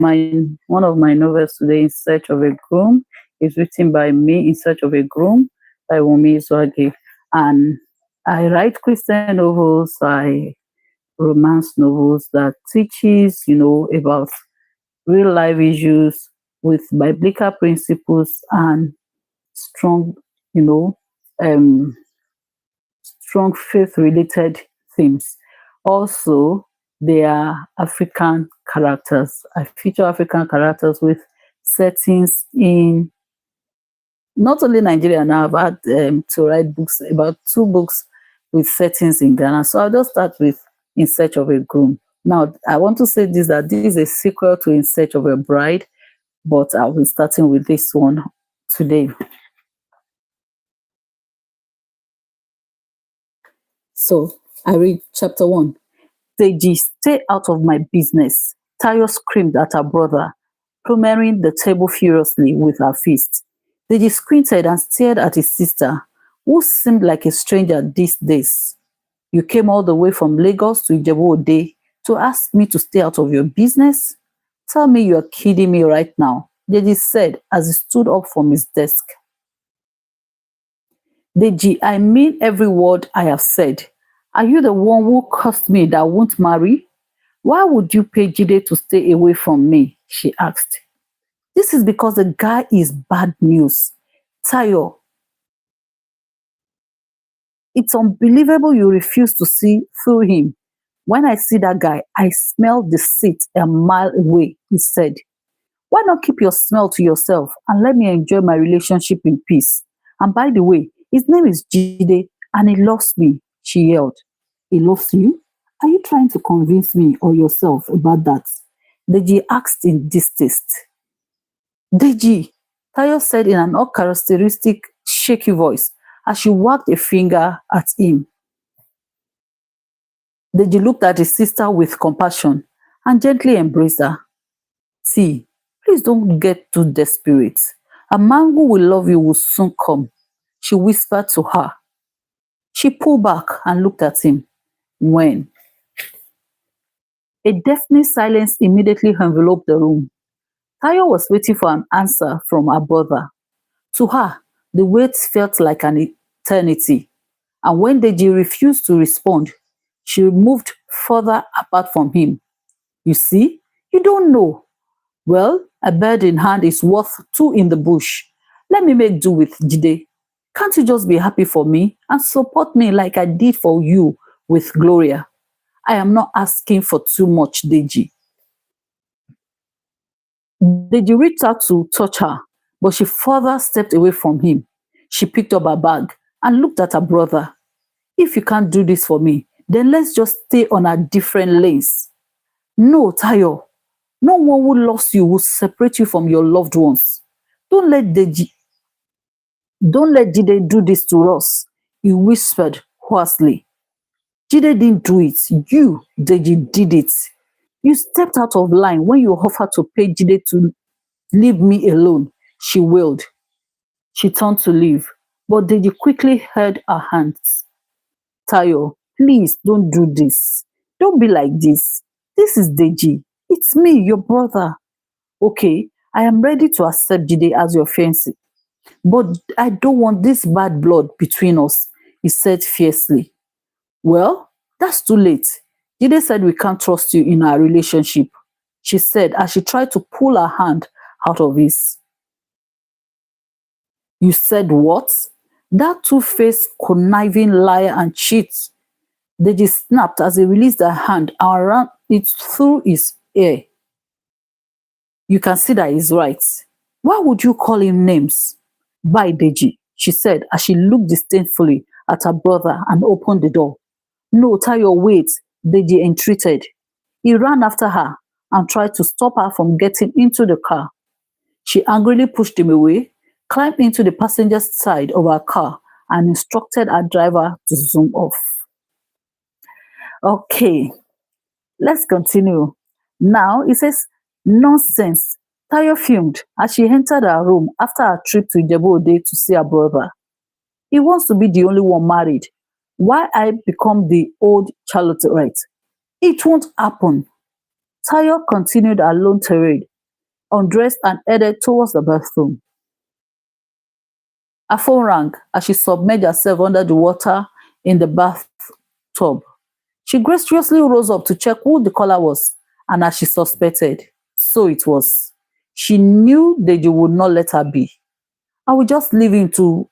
one of my novels today, In Search of a Groom, is written by me, In Search of a Groom, by Wumi Zwagi. And I write Christian novels, I romance novels that teaches, about real life issues with biblical principles and strong, you know, um, strong faith related themes. Also, they are African characters. I feature African characters with settings in not only Nigeria now. I've had to write books, about 2 books with settings in Ghana. So I'll just start with In Search of a Groom. Now, I want to say this, that this is a sequel to In Search of a Bride, but I'll be starting with this one today. So I read chapter 1. Deji, stay out of my business. Tayo screamed at her brother, hammering the table furiously with her fist. Deji squinted and stared at his sister, who seemed like a stranger these days. You came all the way from Lagos to Ijebu Ode to ask me to stay out of your business? Tell me you're kidding me right now, Deji said as he stood up from his desk. Deji, I mean every word I have said. Are you the one who cursed me that won't marry? Why would you pay Jide to stay away from me? She asked. This is because the guy is bad news. Tayo, it's unbelievable you refuse to see through him. When I see that guy, I smell deceit a mile away, he said. Why not keep your smell to yourself and let me enjoy my relationship in peace? And by the way, his name is Jide and he loves me, she yelled. He loves you? Are you trying to convince me or yourself about that? Deji asked in distaste. Deji, Tayo said in an uncharacteristic, shaky voice as she wagged a finger at him. Deji looked at his sister with compassion and gently embraced her. See, please don't get too desperate. A man who will love you will soon come, she whispered to her. She pulled back and looked at him. When? A deafening silence immediately enveloped the room. Tayo was waiting for an answer from her brother. To her, the wait felt like an eternity. And when Deji refused to respond, she moved further apart from him. You see, you don't know. Well, a bird in hand is worth 2 in the bush. Let me make do with Jide. Can't you just be happy for me and support me like I did for you with Gloria? I am not asking for too much, Deji. Deji reached out to touch her, but she further stepped away from him. She picked up her bag and looked at her brother. If you can't do this for me, then let's just stay on our different lanes. No, Tayo. No one who loves you will separate you from your loved ones. Don't let Jide do this to us, he whispered hoarsely. Jide didn't do it. You, Deji, did it. You stepped out of line when you offered to pay Jide to leave me alone, she wailed. She turned to leave, but Deji quickly held her hands. Tayo, please don't do this. Don't be like this. This is Deji. It's me, your brother. Okay, I am ready to accept Jide as your fiancé, but I don't want this bad blood between us, he said fiercely. Well, that's too late. Jide said we can't trust you in our relationship, she said as she tried to pull her hand out of his. You said what? That two-faced, conniving liar and cheat. Deji snapped as he released her hand and ran it through his ear. You can see that he's right. Why would you call him names? Bye, Deji, she said as she looked disdainfully at her brother and opened the door. No, Tayo, wait, Deji entreated. He ran after her and tried to stop her from getting into the car. She angrily pushed him away, climbed into the passenger side of her car, and instructed her driver to zoom off. Okay, let's continue. Now, it says, nonsense. Tayo fumed as she entered her room after her trip to Ijebu Ode to see her brother. He wants to be the only one married. Why I become the old Charlotte right? It won't happen. Tayo continued her lone tirade undressed, and headed towards the bathroom. Her phone rang as she submerged herself under the water in the bathtub. She graciously rose up to check who the caller was, and as she suspected, so it was. She knew Deji would not let her be. I will just leave him to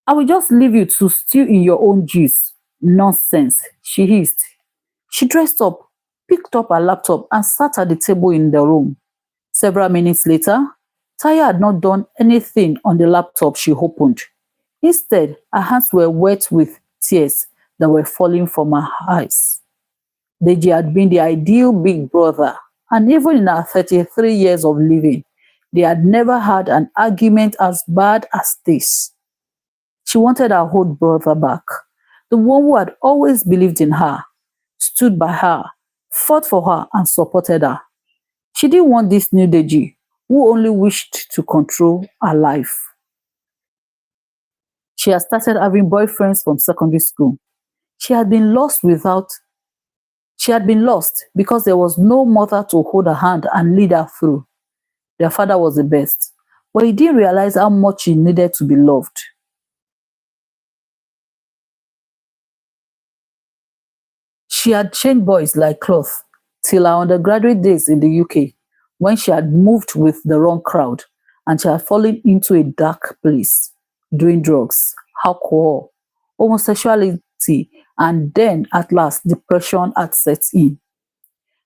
I will just leave you to stew in your own juice. Nonsense, she hissed. She dressed up, picked up her laptop, and sat at the table in the room. Several minutes later, Taya had not done anything on the laptop she opened. Instead, her hands were wet with tears that were falling from her eyes. Deji had been the ideal big brother, and even in her 33 years of living, they had never had an argument as bad as this. She wanted her old brother back, the one who had always believed in her, stood by her, fought for her, and supported her. She didn't want this new Deji, who only wished to control her life. She had started having boyfriends from secondary school. She had been lost without She had been lost because there was no mother to hold her hand and lead her through. Their father was the best, but he didn't realize how much she needed to be loved. She had changed boys like cloth till her undergraduate days in the UK, when she had moved with the wrong crowd and she had fallen into a dark place, doing drugs, alcohol, homosexuality, and then at last depression had set in.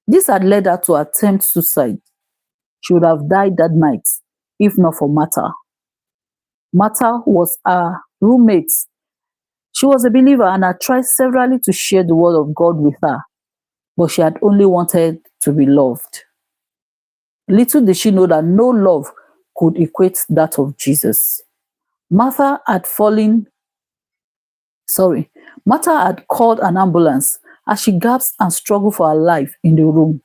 This had led her to attempt suicide. She would have died that night if not for Martha. Martha was her roommate. She was a believer and had tried severally to share the word of God with her, but she had only wanted to be loved. Little did she know that no love could equate that of Jesus. Martha had fallen, sorry, Martha had called an ambulance as she gasped and struggled for her life in the room.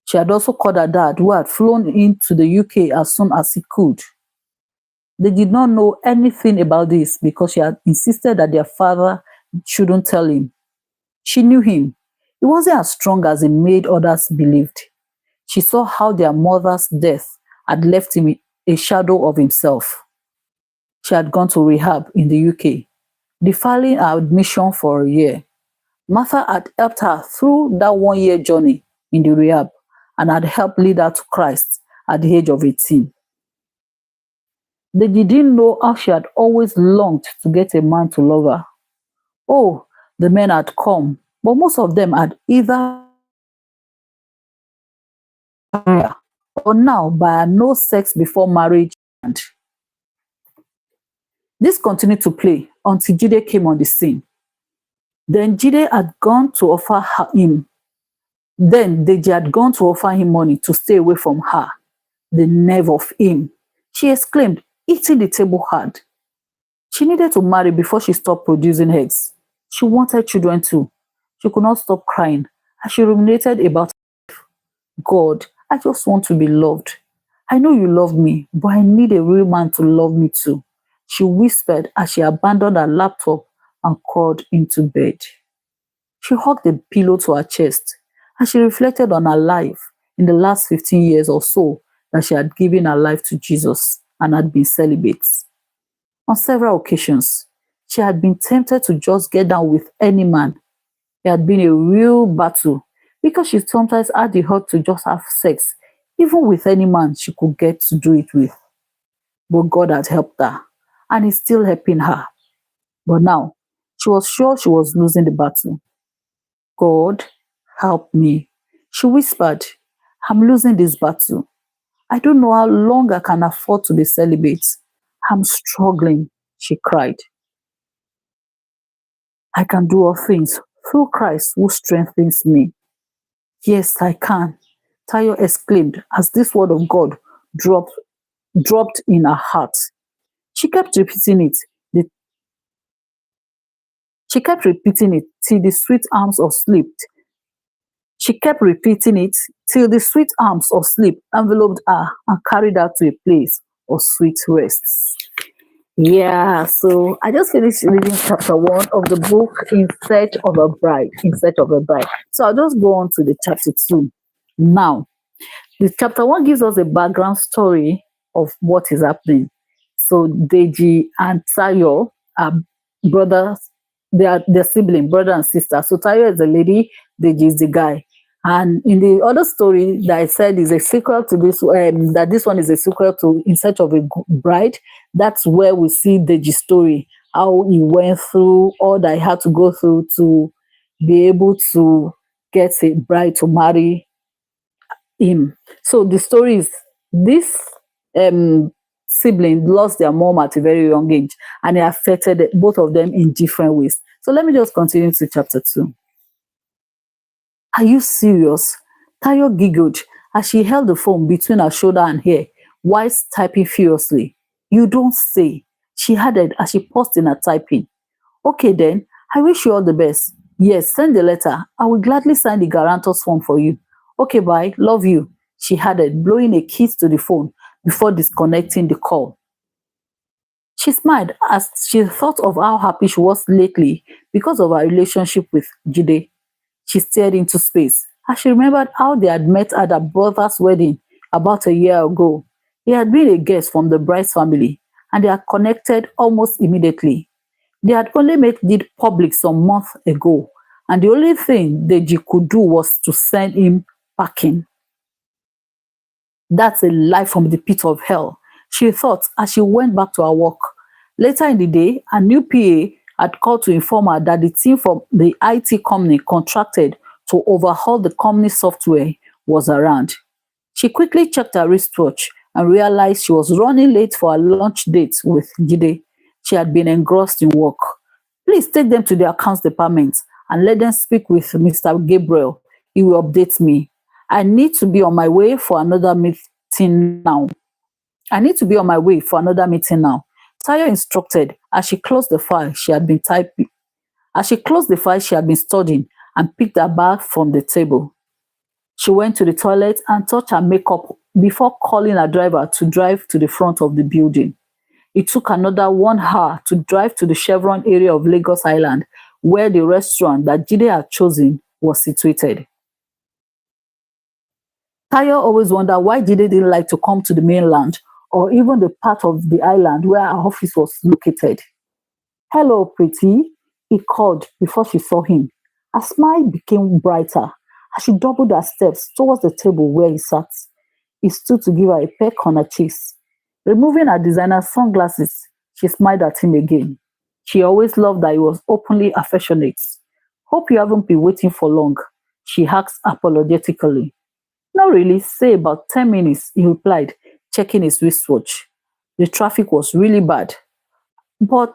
She had also called her dad, who had flown into the UK as soon as he could. They did not know anything about this because she had insisted that their father shouldn't tell him. She knew him. He wasn't as strong as he made others believed. She saw how their mother's death had left him a shadow of himself. She had gone to rehab in the UK, defiling her admission for a year. Martha had helped her through that 1 year journey in the rehab and had helped lead her to Christ at the age of 18. They didn't know how she had always longed to get a man to love her. Oh, the men had come, but most of them had either or now by no sex before marriage. And this continued to play until Jide came on the scene. Then Jide had gone to offer him. Then Deji had gone to offer him money to stay away from her. The nerve of him! She exclaimed, hitting the table hard. She needed to marry before she stopped producing eggs. She wanted children too. She could not stop crying as she ruminated about God. I just want to be loved. I know you love me, but I need a real man to love me too, she whispered as she abandoned her laptop and crawled into bed. She hugged the pillow to her chest as she reflected on her life in the last 15 years or so that she had given her life to Jesus and had been celibate. On several occasions, she had been tempted to just get down with any man. It had been a real battle because she sometimes had the urge to just have sex, even with any man she could get to do it with. But God had helped her, and is still helping her. But now, she was sure she was losing the battle. God, help me, she whispered. I'm losing this battle. I don't know how long I can afford to be celibate. I'm struggling, she cried. I can do all things through Christ who strengthens me. Yes, I can, Tayo exclaimed as this word of God dropped in her heart. She kept repeating it. She kept repeating it till the sweet arms of sleep. She kept repeating it till the sweet arms of sleep enveloped her and carried her to a place of sweet rest. Yeah, so I just finished reading chapter 1 of the book In Search of a Bride. In Search of a Bride. So I'll just go on to the chapter 2 now. The chapter one gives us a background story of what is happening. So Deji and Tayo are brothers. They're sibling, brother and sister. So Tayo is the lady, Deji is the guy. And in the other story that I said is a sequel to this, that this one is a sequel to In Search of a Bride. That's where we see Deji's story, how he went through all that he had to go through to be able to get a bride to marry him. So the story is this sibling lost their mom at a very young age, and it affected both of them in different ways. So let me just continue to chapter two. Are you serious? Tayo giggled as she held the phone between her shoulder and hair, while typing furiously. You don't say, she added as she paused in her typing. Okay then, I wish you all the best. Yes, send the letter. I will gladly sign the guarantor's form for you. Okay, bye. Love you, she added, blowing a kiss to the phone before disconnecting the call. She smiled as she thought of how happy she was lately because of her relationship with Jide. She stared into space as she remembered how they had met at her brother's wedding about a year ago. He had been a guest from the bride's family, and they had connected almost immediately. They had only made it public some months ago, and the only thing Deji could do was to send him packing. That's a lie from the pit of hell, she thought as she went back to her work. Later in the day, a new PA had called to inform her that the team from the IT company contracted to overhaul the company's software was around. She quickly checked her wristwatch and realized she was running late for her lunch date with Jide. She had been engrossed in work. Please take them to the accounts department and let them speak with Mr. Gabriel. He will update me. I need to be on my way for another meeting now. I need to be on my way for another meeting now. Tayo instructed as she closed the file she had been typing. As she closed the file she had been studying and picked her bag from the table. She went to the toilet and touched her makeup before calling her driver to drive to the front of the building. It took another 1 hour to drive to the Chevron area of Lagos Island, where the restaurant that Jide had chosen was situated. Tayo always wondered why Jide didn't like to come to the mainland or even the part of the island where her office was located. Hello, pretty, he called before she saw him. Her smile became brighter as she doubled her steps towards the table where he sat. He stood to give her a peck on her cheeks. Removing her designer sunglasses, she smiled at him again. She always loved that he was openly affectionate. Hope you haven't been waiting for long, she asked apologetically. Not really, say about 10 minutes, he replied, checking his wristwatch. The traffic was really bad. But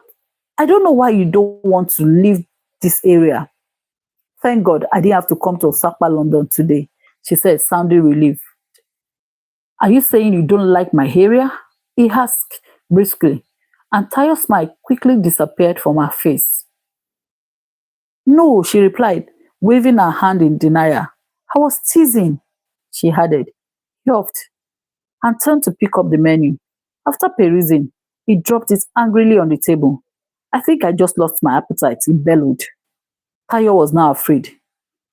I don't know why you don't want to leave this area. Thank God I didn't have to come to Osaka, London today, she said, sounding relieved. Are you saying you don't like my area? He asked briskly, and Tayo's smile quickly disappeared from her face. No, she replied, waving her hand in denial. I was teasing, she added. He huffed and turned to pick up the menu. After perusing, he dropped it angrily on the table. I think I just lost my appetite, he bellowed. Tayo was now afraid.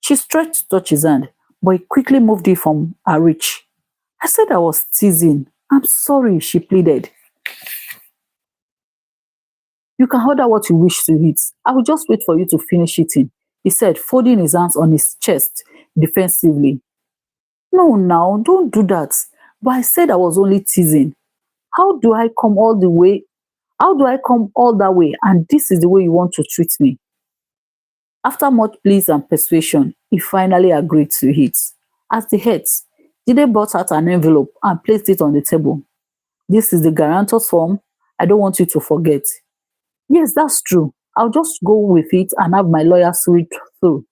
She stretched to touch his hand, but he quickly moved it from her reach. I said I was teasing. I'm sorry, she pleaded. You can order what you wish to eat. I will just wait for you to finish eating, he said, folding his hands on his chest defensively. No, now, don't do that. But I said I was only teasing. How do I come all the way? How do I come all that way and this is the way you want to treat me? After much pleas and persuasion, he finally agreed to it. As they ate, Jide brought out an envelope and placed it on the table. This is the guarantor's form. I don't want you to forget. Yes, that's true. I'll just go with it and have my lawyers read through,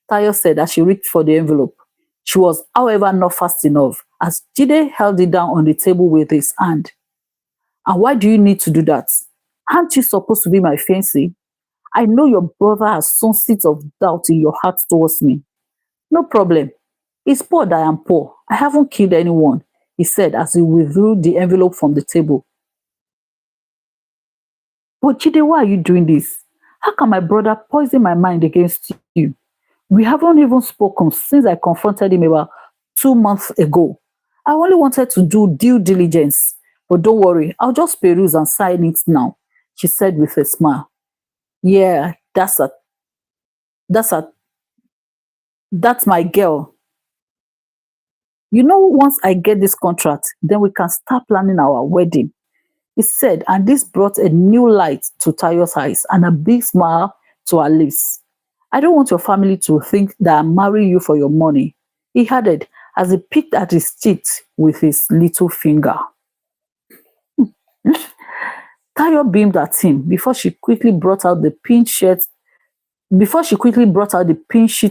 Tayo said as she reached for the envelope. She was, however, not fast enough as Jide held it down on the table with his hand. And why do you need to do that? Aren't you supposed to be my fiancé? I know your brother has some seeds of doubt in your heart towards me. No problem. It's poor that I am poor. I haven't killed anyone, he said as he withdrew the envelope from the table. But Jide, why are you doing this? How can my brother poison my mind against you? We haven't even spoken since I confronted him about 2 months ago. I only wanted to do due diligence. But don't worry, I'll just peruse and sign it now, she said with a smile. Yeah, that's a that's my girl. You know, once I get this contract, then we can start planning our wedding, he said, and this brought a new light to Tayo's eyes and a big smile to her lips. I don't want your family to think that I'm marrying you for your money, he added as he picked at his teeth with his little finger. Tayo beamed at him before she quickly brought out the pink sheets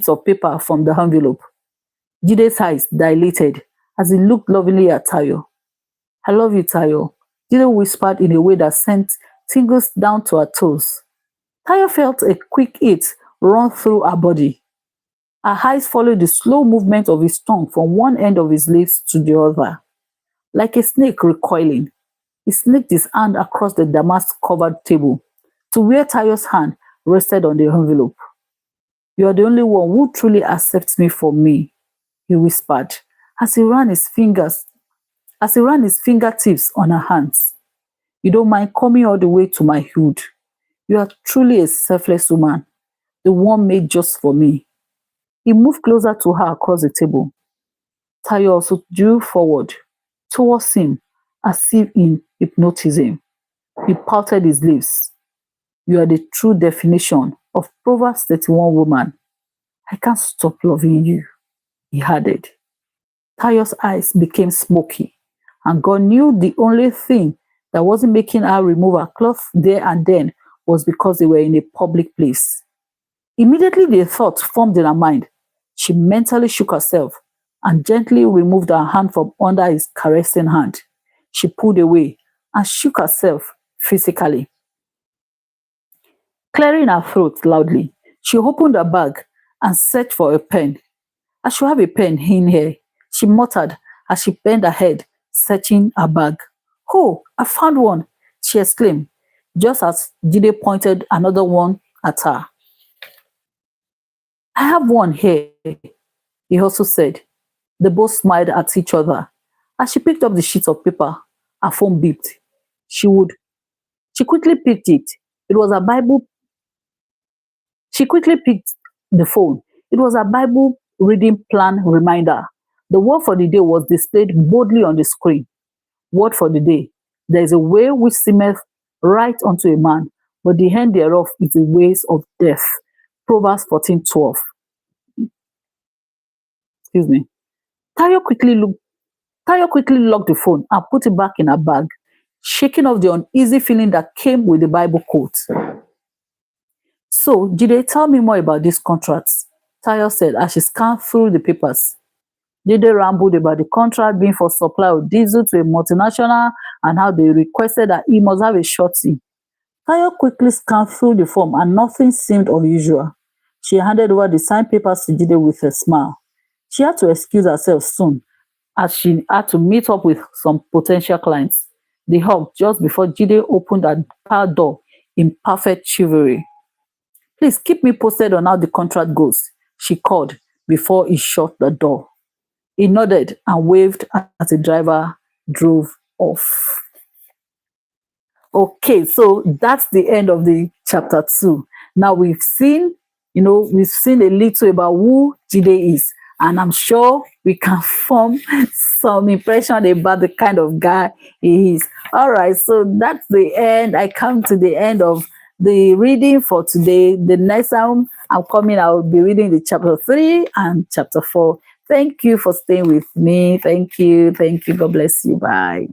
of paper from the envelope. Jide's eyes dilated as he looked lovingly at Tayo. I love you, Tayo, Jide whispered in a way that sent tingles down to her toes. Tayo felt a quick heat run through her body. Her eyes followed the slow movement of his tongue from one end of his lips to the other. Like a snake recoiling, he sneaked his hand across the damask-covered table to where Tayo's hand rested on the envelope. You are the only one who truly accepts me for me, he whispered as he ran his fingertips on her hands. You don't mind coming all the way to my hood. You are truly a selfless woman, the one made just for me. He moved closer to her across the table. Tayo also drew forward towards him as if in hypnotism. He pouted his lips. You are the true definition of Proverbs 31 woman. I can't stop loving you, he added. Tayo's eyes became smoky, and God knew the only thing that wasn't making her remove her clothes there and then was because they were in a public place. Immediately the thought formed in her mind. She mentally shook herself and gently removed her hand from under his caressing hand. She pulled away and shook herself physically. Clearing her throat loudly, she opened her bag and searched for a pen. I should have a pen in here, she muttered as she bent her head, searching her bag. Oh, I found one, she exclaimed, just as Jide pointed another one at her. I have one here, he also said. They both smiled at each other. As she picked up the sheet of paper, her phone beeped. She quickly picked it. It was a Bible. She quickly picked the phone. It was a Bible reading plan reminder. The word for the day was displayed boldly on the screen. Word for the day. There is a way which seemeth right unto a man, but the end thereof is the ways of death. Proverbs 14:12. Excuse me. Tayo quickly locked the phone and put it back in her bag, shaking off the uneasy feeling that came with the Bible quote. So, Jide, tell me more about these contracts, Tayo said as she scanned through the papers. Jide rambled about the contract being for supply of diesel to a multinational and how they requested that he must have a shorty. Tayo quickly scanned through the form and nothing seemed unusual. She handed over the signed papers to Jide with a smile. She had to excuse herself soon as she had to meet up with some potential clients. They hugged just before Jide opened her car door in perfect chivalry. Please keep me posted on how the contract goes, she called before he shut the door. He nodded and waved as the driver drove off. Okay, so that's the end of the chapter 2. Now we've seen a little about who Jide is, and I'm sure we can form some impression about the kind of guy he is. All right, so that's the end. I come to the end of the reading for today. The next time I'm coming, I'll be reading the chapter 3 and chapter 4. Thank you for staying with me. Thank you. God bless you. Bye.